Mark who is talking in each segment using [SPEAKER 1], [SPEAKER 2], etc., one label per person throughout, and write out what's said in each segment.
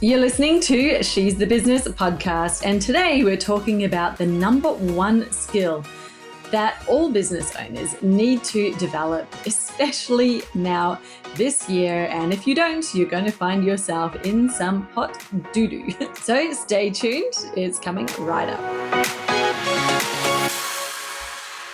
[SPEAKER 1] You're listening to She's the Business podcast, and today we're talking about the number one skill that all business owners need to develop, especially now this year. And if you don't, you're going to find yourself in some hot doo-doo. So stay tuned, it's coming right up.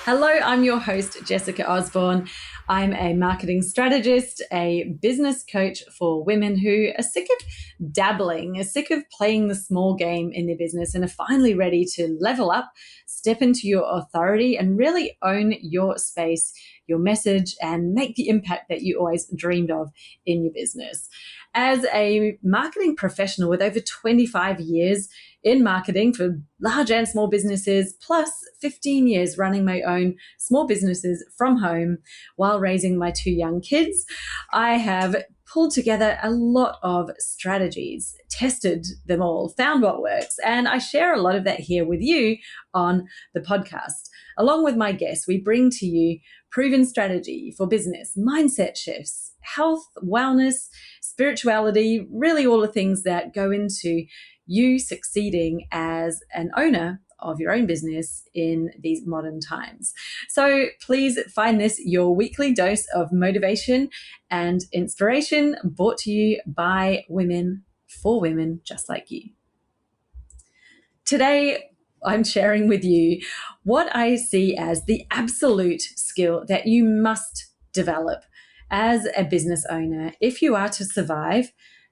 [SPEAKER 1] Hello, I'm your host, Jessica Osborne. I'm a marketing strategist, a business coach for women who are sick of dabbling, are sick of playing the small game in their business and are finally ready to level up, step into your authority and really own your space, your message, and make the impact that you always dreamed of in your business. As a marketing professional with over 25 years in marketing for large and small businesses, plus 15 years running my own small businesses from home while raising my two young kids, I have pulled together a lot of strategies, tested them all, found what works, and I share a lot of that here with you on the podcast. Along with my guests, we bring to you proven strategy for business, mindset shifts, health, wellness, spirituality, really all the things that go into you succeeding as an owner of your own business in these modern times. So please find this your weekly dose of motivation and inspiration, brought to you by women for women just like you. Today, I'm sharing with you what I see as the absolute skill that you must develop as a business owner if you are to survive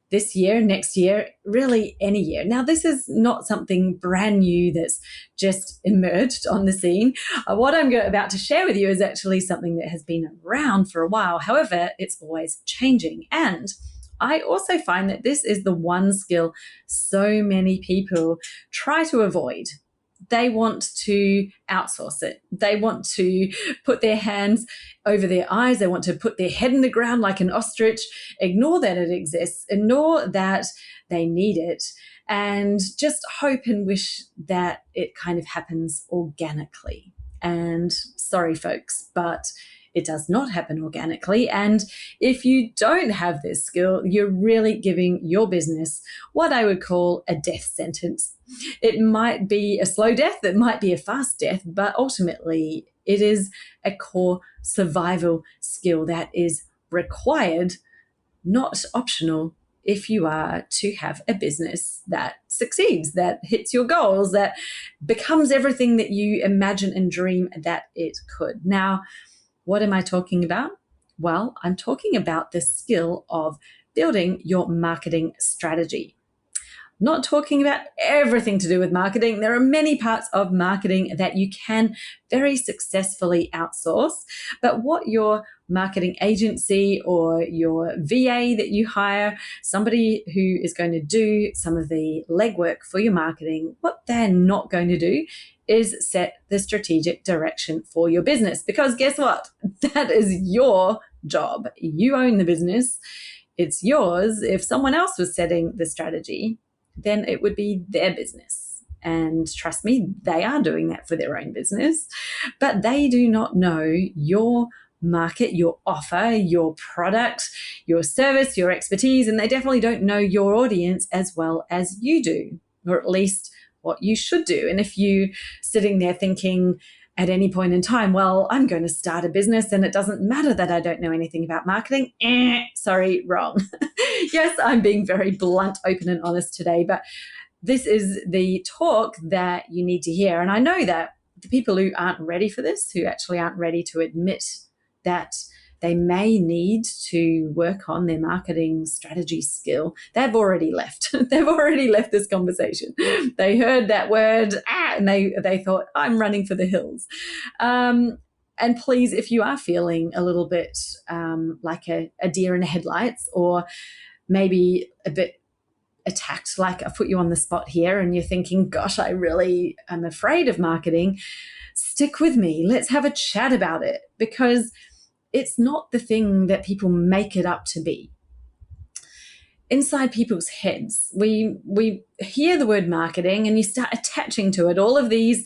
[SPEAKER 1] this year, next year, really any year. Now, this is not something brand new that's just emerged on the scene. What I'm about to share with you is actually something that has been around for a while. However, it's always changing. And I also find that this is the one skill so many people try to avoid. They want to outsource it. They want to put their hands over their eyes. They want to put their head in the ground like an ostrich, ignore that it exists, ignore that they need it, and just hope and wish that it kind of happens organically. And sorry, folks, but it does not happen organically. And if you don't have this skill, you're really giving your business what I would call a death sentence. It might be a slow death, it might be a fast death, but ultimately it is a core survival skill that is required, not optional, if you are to have a business that succeeds, that hits your goals, that becomes everything that you imagine and dream that it could. Now, what am I talking about? Well, I'm talking about the skill of building your marketing strategy. Not talking about everything to do with marketing. There are many parts of marketing that you can very successfully outsource, but what your marketing agency or your VA that you hire, somebody who is going to do some of the legwork for your marketing, what they're not going to do is set the strategic direction for your business. Because guess what? That is your job. You own the business. It's yours. If someone else was setting the strategy, then it would be their business. And trust me, they are doing that for their own business, but they do not know your market, your offer, your product, your service, your expertise, and they definitely don't know your audience as well as you do, or at least what you should do. And if you sitting there thinking at any point in time, well, I'm going to start a business and it doesn't matter that I don't know anything about marketing. Sorry, wrong. Yes, I'm being very blunt, open and honest today, but this is the talk that you need to hear. And I know that the people who aren't ready for this, who actually aren't ready to admit that they may need to work on their marketing strategy skill, they've already left. They've already left this conversation. They heard that word, and they thought, I'm running for the hills. And please, if you are feeling a little bit like a deer in the headlights, or maybe a bit attacked, like I've put you on the spot here and you're thinking, gosh, I really am afraid of marketing, stick with me. Let's have a chat about it, because it's not the thing that people make it up to be. Inside people's heads, we hear the word marketing and you start attaching to it all of these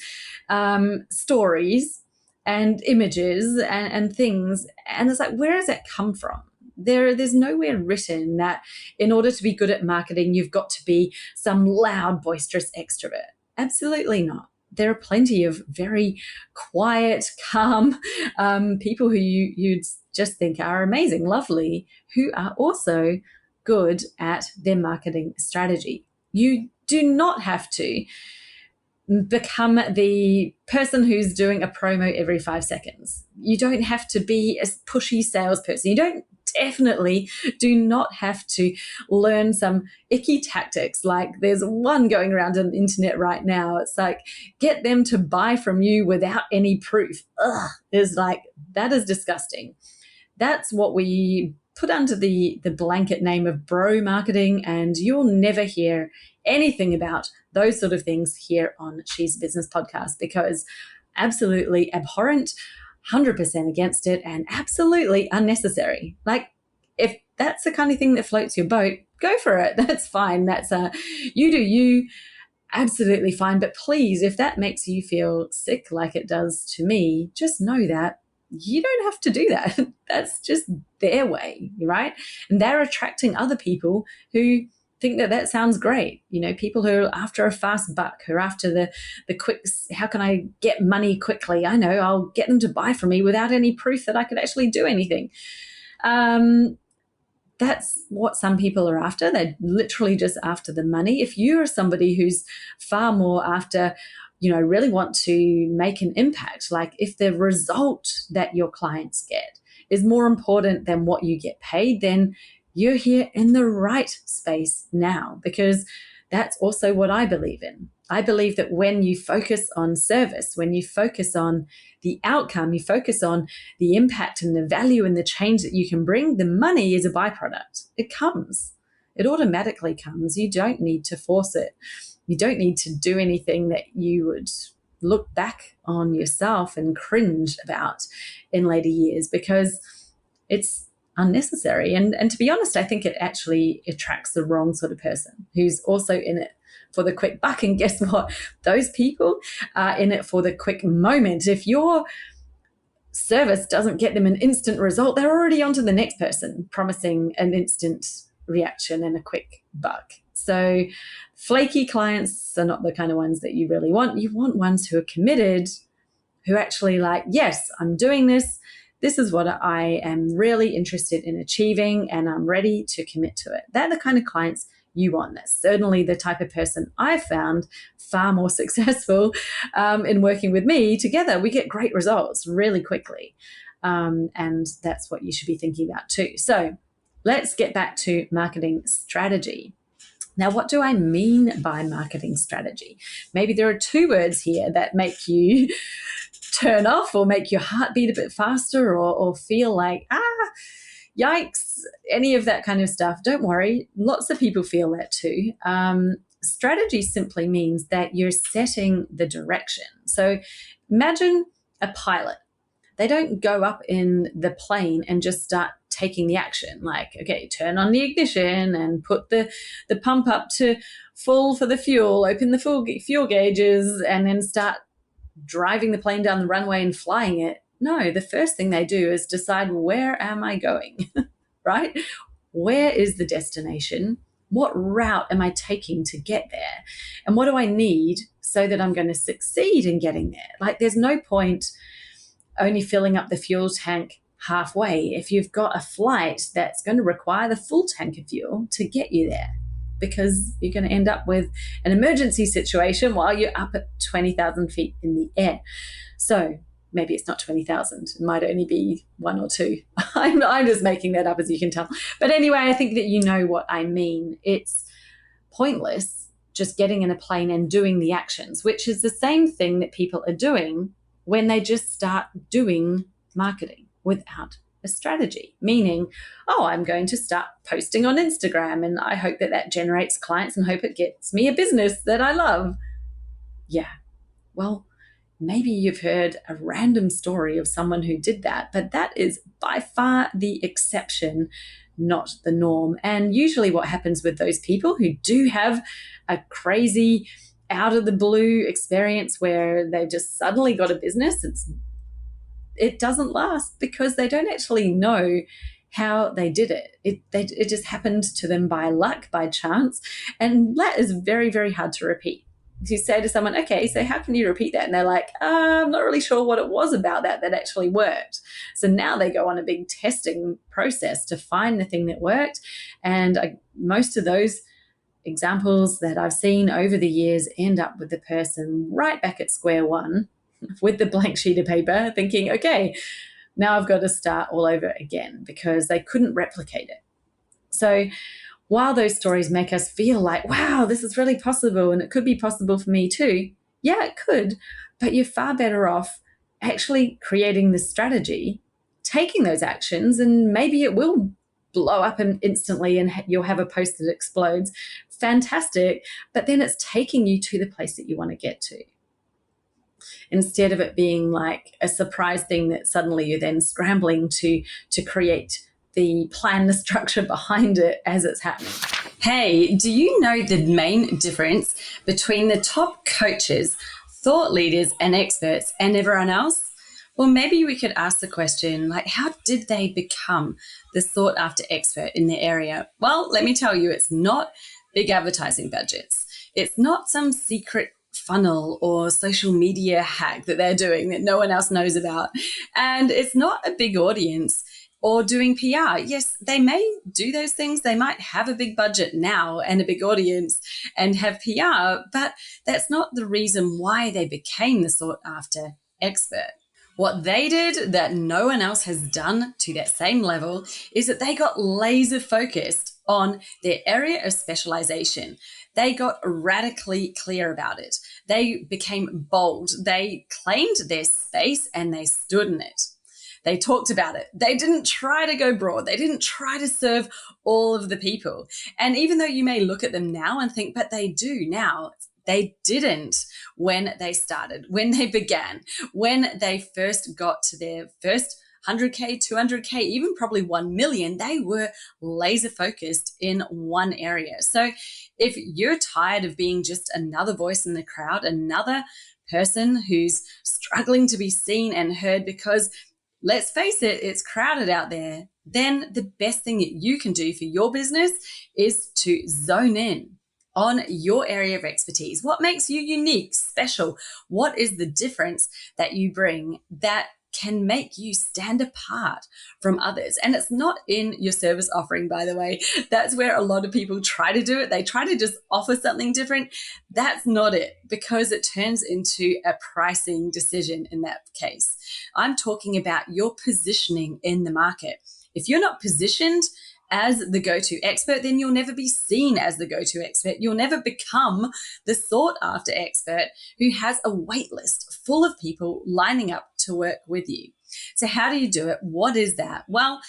[SPEAKER 1] stories and images and things. And it's like, where does that come from? There's nowhere written that in order to be good at marketing, you've got to be some loud, boisterous extrovert. Absolutely not. There are plenty of very quiet, calm people who you'd just think are amazing, lovely, who are also good at their marketing strategy. You do not have to become the person who's doing a promo every 5 seconds. You don't have to be a pushy salesperson. You definitely do not have to learn some icky tactics. Like there's one going around on the internet right now. It's like, get them to buy from you without any proof. Ugh, is like, that is disgusting. That's what we put under the blanket name of bro marketing, and you'll never hear anything about those sort of things here on She's a Business podcast, because absolutely abhorrent, 100% against it, and absolutely unnecessary. Like, if that's the kind of thing that floats your boat, go for it. That's fine. That's you do you, absolutely fine. But please, if that makes you feel sick like it does to me, just know that you don't have to do that. That's just their way, right? And they're attracting other people who think that sounds great. You know, people who are after a fast buck, who are after the quick, how can I get money quickly? I know, I'll get them to buy from me without any proof that I could actually do anything. That's what some people are after. They're literally just after the money. If you are somebody who's far more after, really want to make an impact, like if the result that your clients get is more important than what you get paid, then you're here in the right space now, because that's also what I believe in. I believe that when you focus on service, when you focus on the outcome, you focus on the impact and the value and the change that you can bring, the money is a byproduct. It comes. It automatically comes. You don't need to force it. You don't need to do anything that you would look back on yourself and cringe about in later years, because it's unnecessary. And to be honest, I think it actually attracts the wrong sort of person who's also in it for the quick buck. And guess what? Those people are in it for the quick moment. If your service doesn't get them an instant result, they're already on to the next person promising an instant reaction and a quick buck. So flaky clients are not the kind of ones that you really want. You want ones who are committed, who actually like, yes, I'm doing this. This is what I am really interested in achieving, and I'm ready to commit to it. They're the kind of clients you want. That's certainly the type of person I've found far more successful in working with me. Together, we get great results really quickly. And that's what you should be thinking about too. So let's get back to marketing strategy. Now, what do I mean by marketing strategy? Maybe there are 2 words here that make you turn off or make your heart beat a bit faster, or feel like, yikes, any of that kind of stuff. Don't worry. Lots of people feel that too. Strategy simply means that you're setting the direction. So imagine a pilot. They don't go up in the plane and just start taking the action, like, okay, turn on the ignition and put the pump up to full for the fuel, open the fuel gauges, and then start driving the plane down the runway and flying it. No, the first thing they do is decide, where am I going, right? Where is the destination? What route am I taking to get there? And what do I need so that I'm going to succeed in getting there? Like, there's no point only filling up the fuel tank halfway if you've got a flight that's going to require the full tank of fuel to get you there, because you're going to end up with an emergency situation while you're up at 20,000 feet in the air. So maybe it's not 20,000. It might only be 1 or 2. I'm just making that up, as you can tell. But anyway, I think that you know what I mean. It's pointless just getting in a plane and doing the actions, which is the same thing that people are doing when they just start doing marketing without a strategy, meaning, I'm going to start posting on Instagram and I hope that generates clients and hope it gets me a business that I love. Yeah, well, maybe you've heard a random story of someone who did that, but that is by far the exception, not the norm. And usually what happens with those people who do have a crazy out of the blue experience where they've just suddenly got a business, it doesn't last, because they don't actually know how they did it. It just happened to them by luck, by chance. And that is very, very hard to repeat. You say to someone, okay, so how can you repeat that? And they're like, I'm not really sure what it was about that actually worked. So now they go on a big testing process to find the thing that worked. And most of those examples that I've seen over the years end up with the person right back at square one with the blank sheet of paper thinking, okay, now I've got to start all over again because they couldn't replicate it. So while those stories make us feel like, wow, this is really possible and it could be possible for me too, yeah, it could, but you're far better off actually creating the strategy, taking those actions, and maybe it will blow up instantly and you'll have a post that explodes. Fantastic. But then it's taking you to the place that you want to get to, instead of it being like a surprise thing that suddenly you're then scrambling to create the plan, the structure behind it as it's happening. Hey, do you know the main difference between the top coaches, thought leaders, and experts and everyone else? Well, maybe we could ask the question, like, how did they become the sought after expert in their area? Well, let me tell you, it's not big advertising budgets. It's not some secret funnel or social media hack that they're doing that no one else knows about. And it's not a big audience or doing PR. Yes, they may do those things. They might have a big budget now and a big audience and have PR, but that's not the reason why they became the sought after expert. What they did that no one else has done to that same level is that they got laser focused on their area of specialization. They got radically clear about it. They became bold. They claimed their space and they stood in it. They talked about it. They didn't try to go broad. They didn't try to serve all of the people. And even though you may look at them now and think, but they do now, they didn't when they started, when they began, when they first got to their first 100K, 200K, even probably 1 million, they were laser focused in one area. So if you're tired of being just another voice in the crowd, another person who's struggling to be seen and heard because, let's face it, it's crowded out there, then the best thing that you can do for your business is to zone in on your area of expertise. What makes you unique, special? What is the difference that you bring that can make you stand apart from others? And it's not in your service offering, by the way. That's where a lot of people try to do it. They try to just offer something different. That's not it, because it turns into a pricing decision in that case. I'm talking about your positioning in the market. If you're not positioned as the go-to expert, then you'll never be seen as the go-to expert. You'll never become the sought-after expert who has a wait list full of people lining up to work with you. So how do you do it? What is that? Well,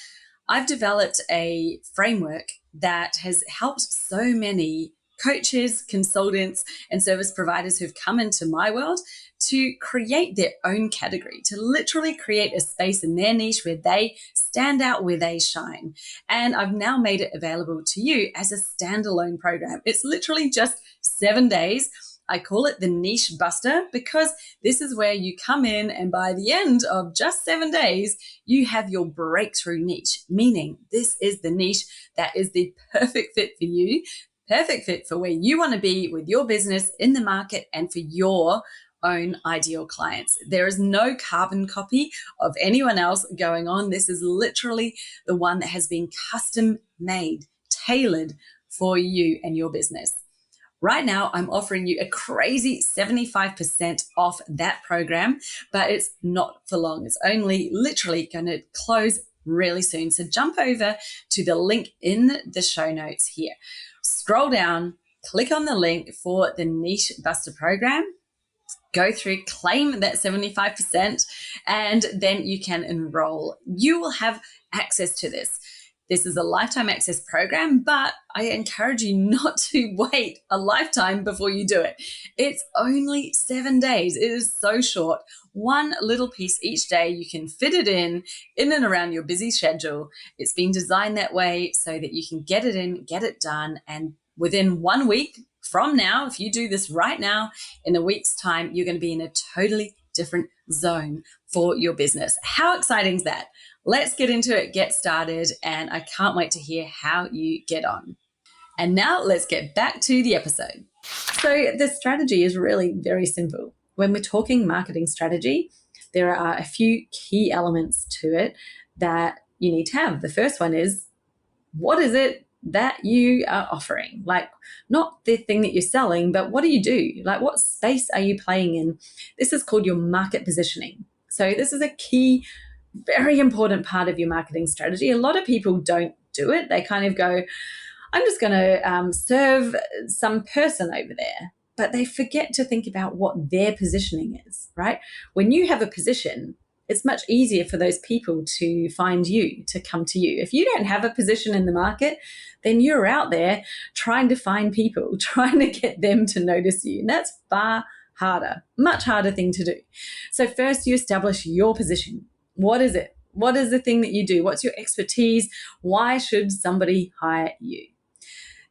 [SPEAKER 1] I've developed a framework that has helped so many coaches, consultants, and service providers who've come into my world to create their own category, to literally create a space in their niche where they stand out, where they shine. And I've now made it available to you as a standalone program. It's literally just 7 days. I call it the Niche Buster because this is where you come in and by the end of just 7 days, you have your breakthrough niche, meaning this is the niche that is the perfect fit for you, perfect fit for where you want to be with your business in the market and for your own ideal clients. There is no carbon copy of anyone else going on. This is literally the one that has been custom made, tailored for you and your business. Right now, I'm offering you a crazy 75% off that program, but it's not for long. It's only literally going to close really soon. So jump over to the link in the show notes here. Scroll down, click on the link for the Niche Buster program. Go through, claim that 75%, and then you can enroll. You will have access to this. This is a lifetime access program, but I encourage you not to wait a lifetime before you do it. It's only 7 days. It is so short. One little piece each day. You can fit it in and around your busy schedule. It's been designed that way so that you can get it in, get it done, and within 1 week from now, if you do this right now, in a week's time, you're going to be in a totally different zone for your business. How exciting is that? Let's get into it, get started, and I can't wait to hear how you get on. And now let's get back to the episode. So the strategy is really very simple. When we're talking marketing strategy, there are a few key elements to it that you need to have. The first one is, what is it that you are offering? Like, not the thing that you're selling, but what do you do? Like, what space are you playing in? This is called your market positioning. So this is a key, very important part of your marketing strategy. A lot of people don't do it. They kind of go, I'm just going to serve some person over there. But they forget to think about what their positioning is, right? When you have a position, it's much easier for those people to find you, to come to you. If you don't have a position in the market, then you're out there trying to find people, trying to get them to notice you. And that's far harder, much harder thing to do. So first you establish your position. What is it? What is the thing that you do? What's your expertise? Why should somebody hire you?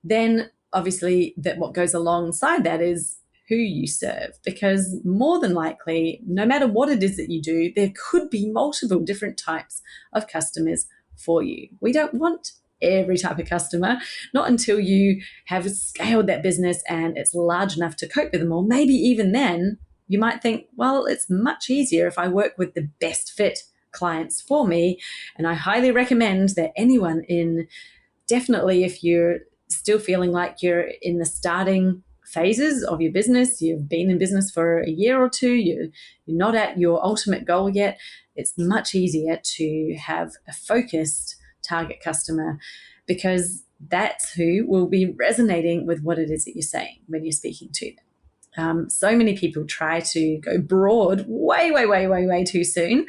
[SPEAKER 1] Then obviously that what goes alongside that is who you serve, because more than likely, no matter what it is that you do, there could be multiple different types of customers for you. We don't want every type of customer, not until you have scaled that business and it's large enough to cope with them all. Maybe even then you might think, well, it's much easier if I work with the best fit clients for me. And I highly recommend that anyone definitely if you're still feeling like you're in the starting phases of your business, you've been in business for a year or two, you're not at your ultimate goal yet, it's much easier to have a focused target customer, because that's who will be resonating with what it is that you're saying when you're speaking to them. So many people try to go broad way too soon.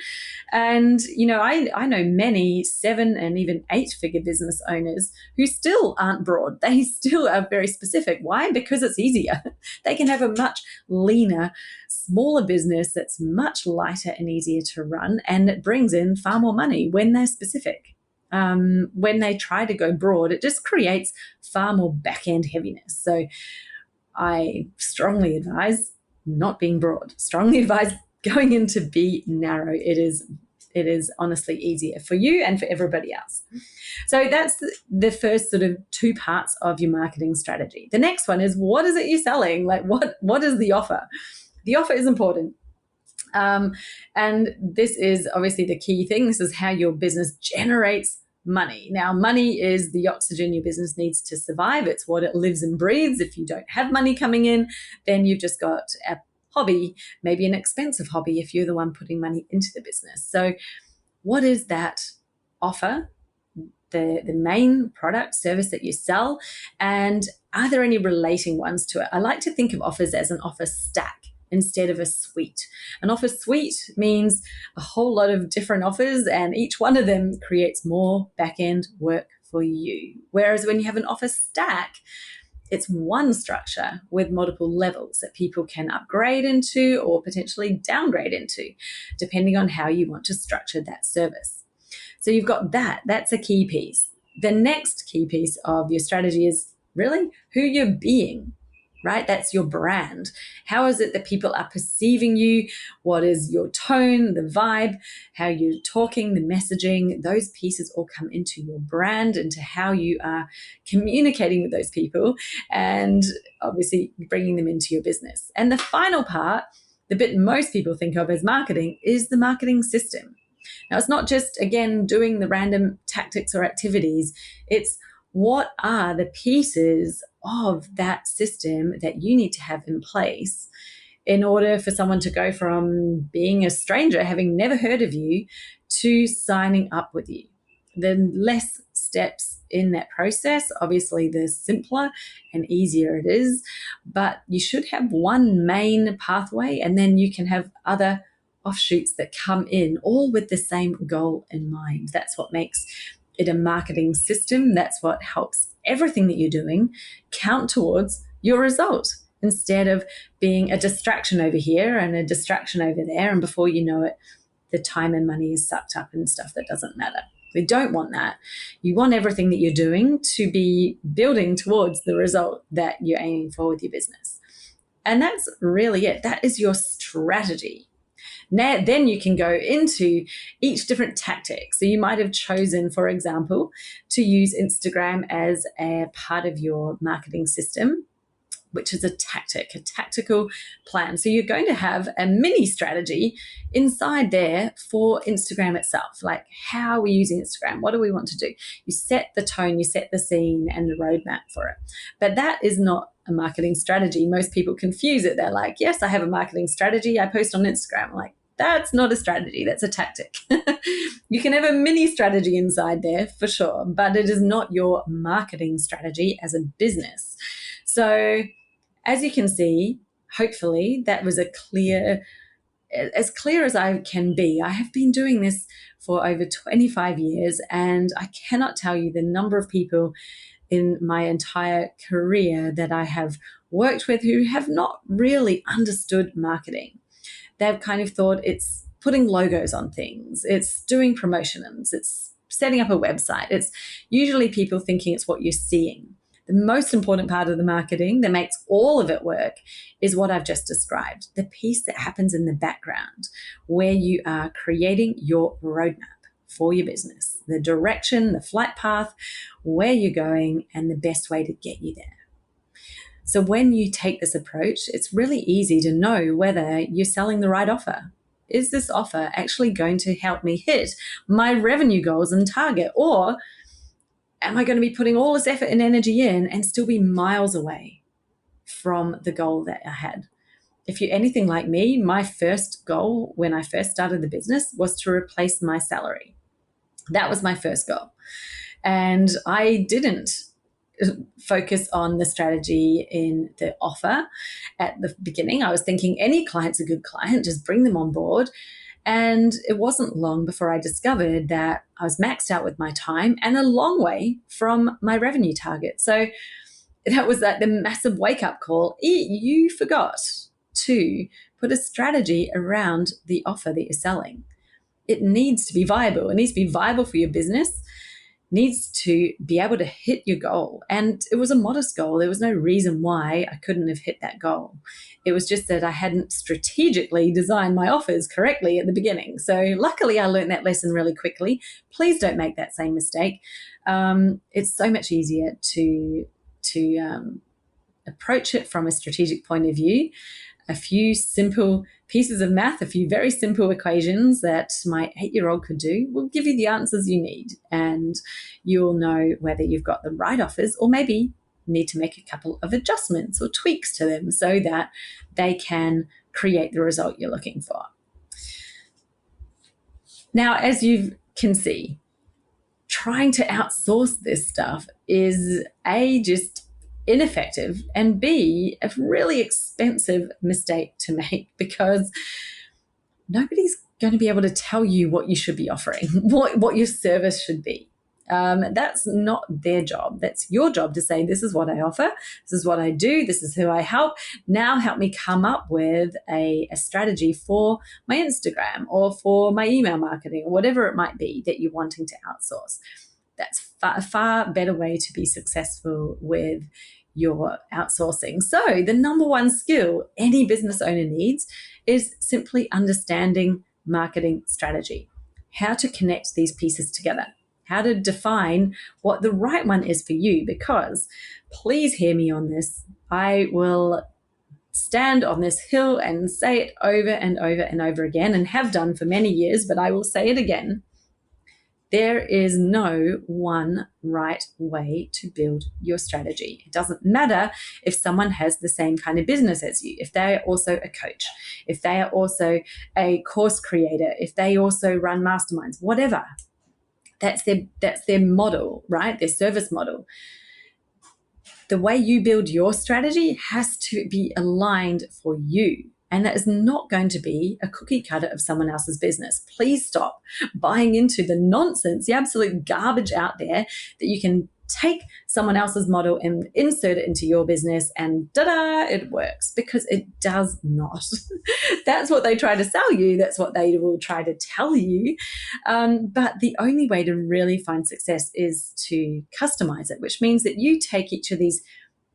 [SPEAKER 1] And, I know many 7 and even 8-figure business owners who still aren't broad. They still are very specific. Why? Because it's easier. They can have a much leaner, smaller business that's much lighter and easier to run, and it brings in far more money when they're specific. When they try to go broad, it just creates far more back-end heaviness. So I strongly advise not being broad, strongly advise going in to be narrow. It is honestly easier for you and for everybody else. So that's the first sort of 2 parts of your marketing strategy. The next one is, what is it you're selling? Like, what is the offer? The offer is important. And this is obviously the key thing. This is how your business generates money. Now, money is the oxygen your business needs to survive. It's what it lives and breathes. If you don't have money coming in, then you've just got a hobby, maybe an expensive hobby if you're the one putting money into the business. So what is that offer? The main product, service that you sell, and are there any relating ones to it? I like to think of offers as an offer stack instead of a suite. An offer suite means a whole lot of different offers, and each one of them creates more back-end work for you. Whereas when you have an offer stack, it's one structure with multiple levels that people can upgrade into or potentially downgrade into, depending on how you want to structure that service. So you've got that. That's a key piece. The next key piece of your strategy is really who you're being, right? That's your brand. How is it that people are perceiving you? What is your tone, the vibe, how you're talking, the messaging? Those pieces all come into your brand, into how you are communicating with those people, and obviously bringing them into your business. And the final part, the bit most people think of as marketing, is the marketing system. Now, it's not just, again, doing the random tactics or activities. It's what are the pieces of that system that you need to have in place in order for someone to go from being a stranger, having never heard of you, to signing up with you. The less steps in that process, obviously the simpler and easier it is, but you should have one main pathway, and then you can have other offshoots that come in, all with the same goal in mind. That's what makes it a marketing system. That's what helps everything that you're doing count towards your result, instead of being a distraction over here and a distraction over there, and before you know it, the time and money is sucked up in stuff that doesn't matter. We don't want that. You want everything that you're doing to be building towards the result that you're aiming for with your business. And that's really it. That is your strategy. Now, then you can go into each different tactic. So you might have chosen, for example, to use Instagram as a part of your marketing system, which is a tactical plan. So you're going to have a mini strategy inside there for Instagram itself. Like, how are we using Instagram? What do we want to do? You set the tone, you set the scene and the roadmap for it. But that is not a marketing strategy. Most people confuse it. They're like, yes, I have a marketing strategy. I post on Instagram. I'm like, that's not a strategy. That's a tactic. You can have a mini strategy inside there for sure, but it is not your marketing strategy as a business. So as you can see, hopefully that was as clear as I can be. I have been doing this for over 25 years, and I cannot tell you the number of people in my entire career that I have worked with who have not really understood marketing. They've kind of thought it's putting logos on things, it's doing promotions, it's setting up a website. It's usually people thinking it's what you're seeing. The most important part of the marketing that makes all of it work is what I've just described, the piece that happens in the background where you are creating your roadmap for your business, the direction, the flight path, where you're going, and the best way to get you there. So when you take this approach, it's really easy to know whether you're selling the right offer. Is this offer actually going to help me hit my revenue goals and target? Or am I going to be putting all this effort and energy in and still be miles away from the goal that I had? If you're anything like me, my first goal when I first started the business was to replace my salary. That was my first goal. And I didn't focus on the strategy in the offer at the beginning. I was thinking any client's a good client, just bring them on board. And it wasn't long before I discovered that I was maxed out with my time and a long way from my revenue target. So that was the massive wake-up call. You forgot to put a strategy around the offer that you're selling. It needs to be viable. It needs to be viable for your business, needs to be able to hit your goal. And it was a modest goal. There was no reason why I couldn't have hit that goal. It was just that I hadn't strategically designed my offers correctly at the beginning. So luckily I learned that lesson really quickly. Please don't make that same mistake. It's so much easier to approach it from a strategic point of view. A few simple pieces of math, a few very simple equations that my 8-year-old could do will give you the answers you need. And you'll know whether you've got the right offers or maybe need to make a couple of adjustments or tweaks to them so that they can create the result you're looking for. Now, as you can see, trying to outsource this stuff is just ineffective, and B, a really expensive mistake to make, because nobody's going to be able to tell you what you should be offering, what your service should be. That's not their job. That's your job to say, this is what I offer, this is what I do, this is who I help. Now help me come up with a strategy for my Instagram or for my email marketing or whatever it might be that you're wanting to outsource. That's a far better way to be successful with your outsourcing. So the number one skill any business owner needs is simply understanding marketing strategy, how to connect these pieces together, how to define what the right one is for you. Because please hear me on this. I will stand on this hill and say it over and over and over again, and have done for many years, but I will say it again. There is no one right way to build your strategy. It doesn't matter if someone has the same kind of business as you, if they are also a coach, if they are also a course creator, if they also run masterminds, whatever. That's their model, right? Their service model. The way you build your strategy has to be aligned for you. And that is not going to be a cookie cutter of someone else's business. Please stop buying into the nonsense, the absolute garbage out there that you can take someone else's model and insert it into your business and da-da, it works, because it does not. That's what they try to sell you. That's what they will try to tell you. But the only way to really find success is to customize it, which means that you take each of these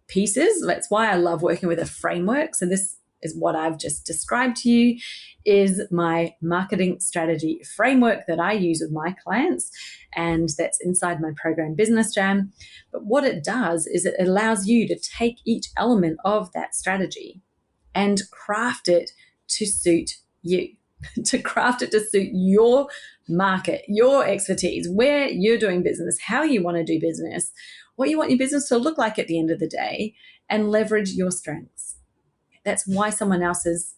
[SPEAKER 1] pieces. That's why I love working with a framework. So this is what I've just described to you, is my marketing strategy framework that I use with my clients, and that's inside my program Business Jam. But what it does is it allows you to take each element of that strategy and craft it to suit you, to craft it to suit your market, your expertise, where you're doing business, how you want to do business, what you want your business to look like at the end of the day, and leverage your strengths. That's why someone else's,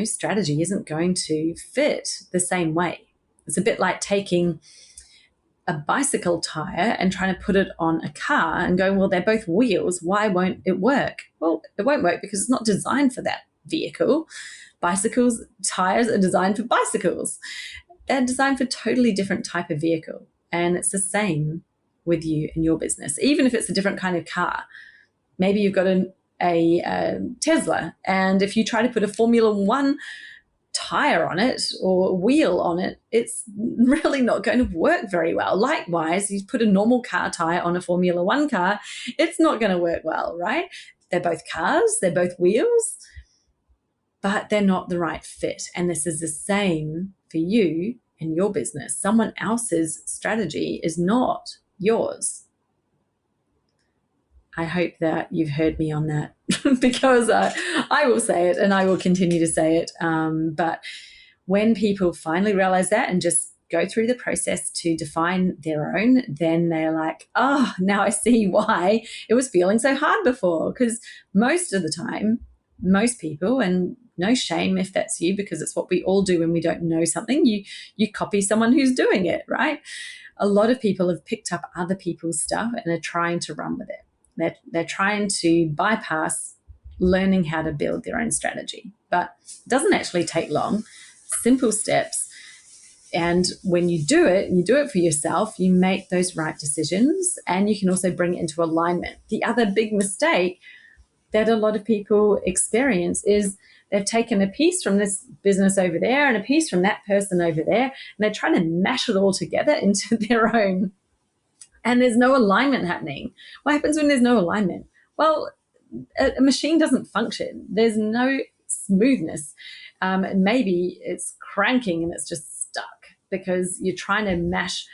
[SPEAKER 1] strategy isn't going to fit the same way. It's a bit like taking a bicycle tire and trying to put it on a car and going, well, they're both wheels. Why won't it work? Well, it won't work because it's not designed for that vehicle. Bicycles, tires are designed for bicycles. They're designed for totally different type of vehicle. And it's the same with you and your business, even if it's a different kind of car. Maybe you've got a Tesla, and if you try to put a Formula One tire on it or wheel on it, it's really not going to work very well. Likewise, you put a normal car tire on a Formula One car, it's not going to work well, right? They're both cars, they're both wheels, but they're not the right fit. And this is the same for you and your business. Someone else's strategy is not yours. I hope that you've heard me on that because I will say it and I will continue to say it. But when people finally realize that and just go through the process to define their own, then they're like, oh, now I see why it was feeling so hard before. Because most of the time, most people, and no shame if that's you, because it's what we all do when we don't know something, you copy someone who's doing it, right? A lot of people have picked up other people's stuff and are trying to run with it. They're trying to bypass learning how to build their own strategy. But it doesn't actually take long. Simple steps. And when you do it for yourself, you make those right decisions, and you can also bring it into alignment. The other big mistake that a lot of people experience is they've taken a piece from this business over there and a piece from that person over there, and they're trying to mash it all together into their own. And there's no alignment happening. What happens when there's no alignment? Well, a machine doesn't function. There's no smoothness. Maybe it's cranking and it's just stuck because you're trying to mash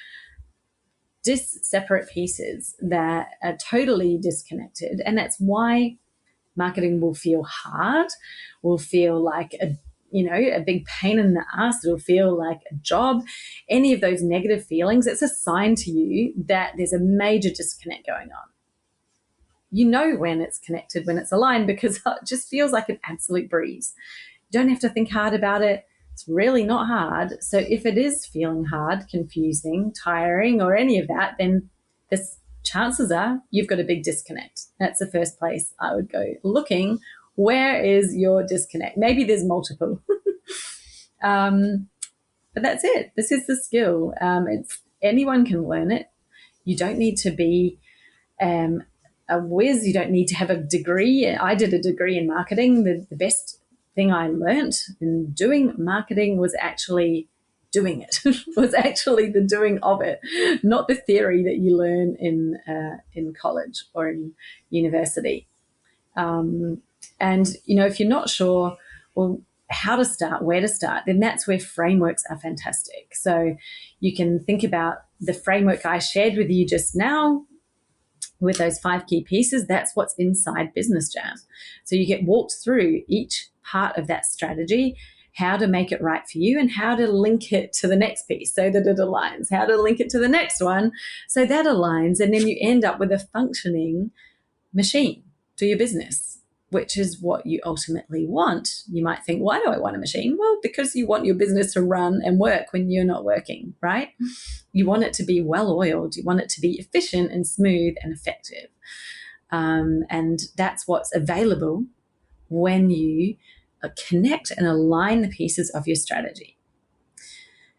[SPEAKER 1] separate pieces that are totally disconnected. And that's why marketing will feel hard, will feel like a big pain in the ass. It'll feel like a job. Any of those negative feelings, it's a sign to you that there's a major disconnect going on. You know when it's connected, when it's aligned, because it just feels like an absolute breeze. You don't have to think hard about it. It's really not hard. So if it is feeling hard, confusing, tiring, or any of that, then chances are you've got a big disconnect. That's the first place I would go looking. Where is your disconnect? Maybe there's multiple. But that's it. This is the skill. Anyone can learn it. You don't need to be a whiz. You don't need to have a degree. I did a degree in marketing. The best thing I learnt in doing marketing was actually doing it. Was actually the doing of it, not the theory that you learn in college or in university. And, if you're not sure, well, how to start, where to start, then that's where frameworks are fantastic. So you can think about the framework I shared with you just now with those 5 key pieces. That's what's inside Business Jam. So you get walked through each part of that strategy, how to make it right for you and how to link it to the next piece so that it aligns, how to link it to the next one so that aligns. And then you end up with a functioning machine to your business, which is what you ultimately want. You might think, why do I want a machine? Well, because you want your business to run and work when you're not working, right? You want it to be well-oiled. You want it to be efficient and smooth and effective. And that's what's available when you connect and align the pieces of your strategy.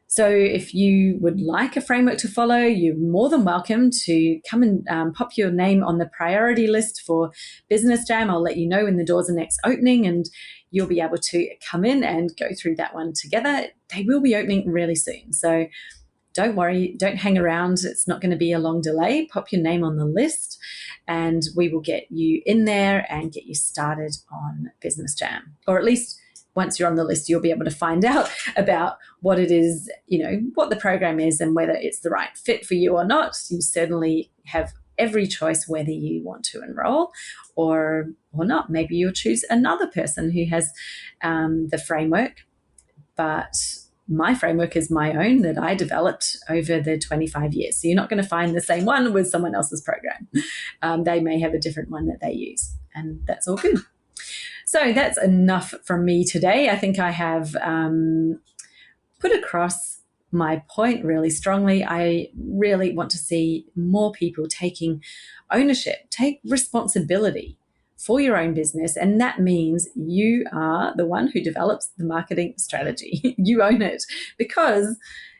[SPEAKER 1] So if you would like a framework to follow, you're more than welcome to come and pop your name on the priority list for Business Jam. I'll let you know when the doors are next opening and you'll be able to come in and go through that one together. They will be opening really soon. So don't worry, don't hang around. It's not going to be a long delay. Pop your name on the list and we will get you in there and get you started on Business Jam. Or at least once you're on the list, you'll be able to find out about what it is, what the program is and whether it's the right fit for you or not. You certainly have every choice whether you want to enroll or not. Maybe you'll choose another person who has the framework, but my framework is my own that I developed over the 25 years. So you're not going to find the same one with someone else's program. They may have a different one that they use, and that's all good. So that's enough from me today. I think I have put across my point really strongly. I really want to see more people taking ownership, take responsibility for your own business. And that means you are the one who develops the marketing strategy. You own it, because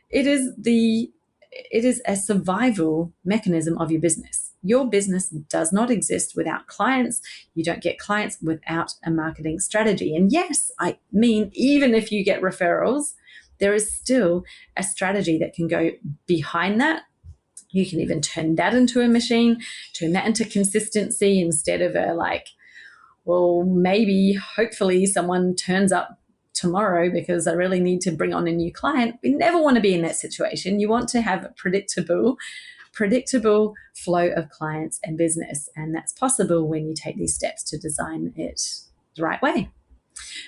[SPEAKER 1] it is a survival mechanism of your business. Your business does not exist without clients. You don't get clients without a marketing strategy. And yes, I mean, even if you get referrals, there is still a strategy that can go behind that. You can even turn that into a machine, turn that into consistency instead of maybe, hopefully someone turns up tomorrow because I really need to bring on a new client. We never want to be in that situation. You want to have a predictable flow of clients and business. And that's possible when you take these steps to design it the right way.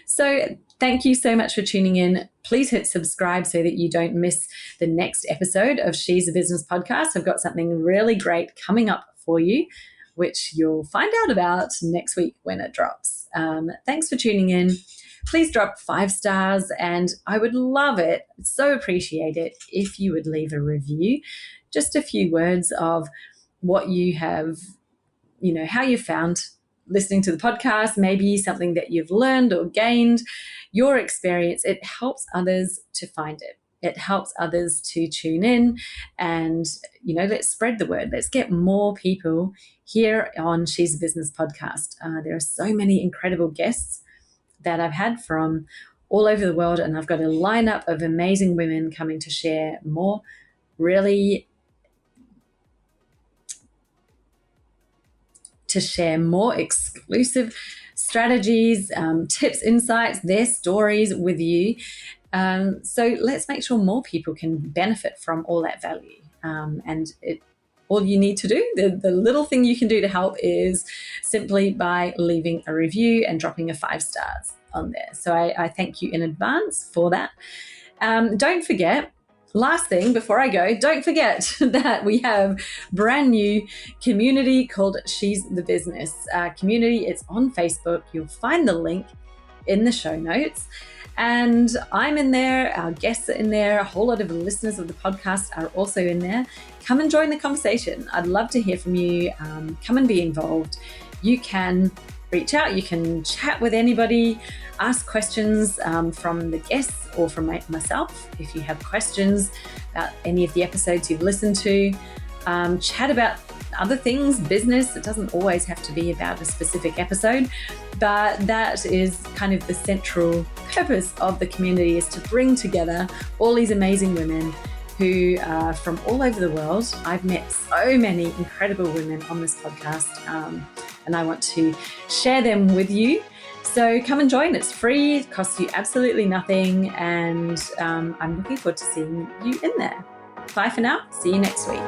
[SPEAKER 1] So thank you so much for tuning in. Please hit subscribe so that you don't miss the next episode of She's a Business podcast. I've got something really great coming up for you, which you'll find out about next week when it drops. Thanks for tuning in. Please drop 5 stars, and I would love it, so appreciate it, if you would leave a review. Just a few words of what you have, how you found listening to the podcast, maybe something that you've learned or gained, your experience. It helps others to find it. It helps others to tune in, and, let's spread the word. Let's get more people here on She's a Business podcast. There are so many incredible guests that I've had from all over the world, and I've got a lineup of amazing women coming to share more exclusive strategies, tips, insights, their stories with you. So let's make sure more people can benefit from all that value. All you need to do, the little thing you can do to help, is simply by leaving a review and dropping a 5 stars on there. So I thank you in advance for that. Don't forget, last thing before I go, don't forget that we have brand new community called She's the Business community. It's on Facebook. You'll find the link in the show notes. And I'm in there, our guests are in there, a whole lot of listeners of the podcast are also in there. Come and join the conversation. I'd love to hear from you. Come and be involved. You can reach out, you can chat with anybody, ask questions from the guests or from myself. If you have questions about any of the episodes you've listened to, chat about other things, business. It doesn't always have to be about a specific episode, but that is kind of the central purpose of the community, is to bring together all these amazing women who are from all over the world. I've met so many incredible women on this podcast, and I want to share them with you. So come and join. It's free. It costs you absolutely nothing. And I'm looking forward to seeing you in there. Bye for now. See you next week.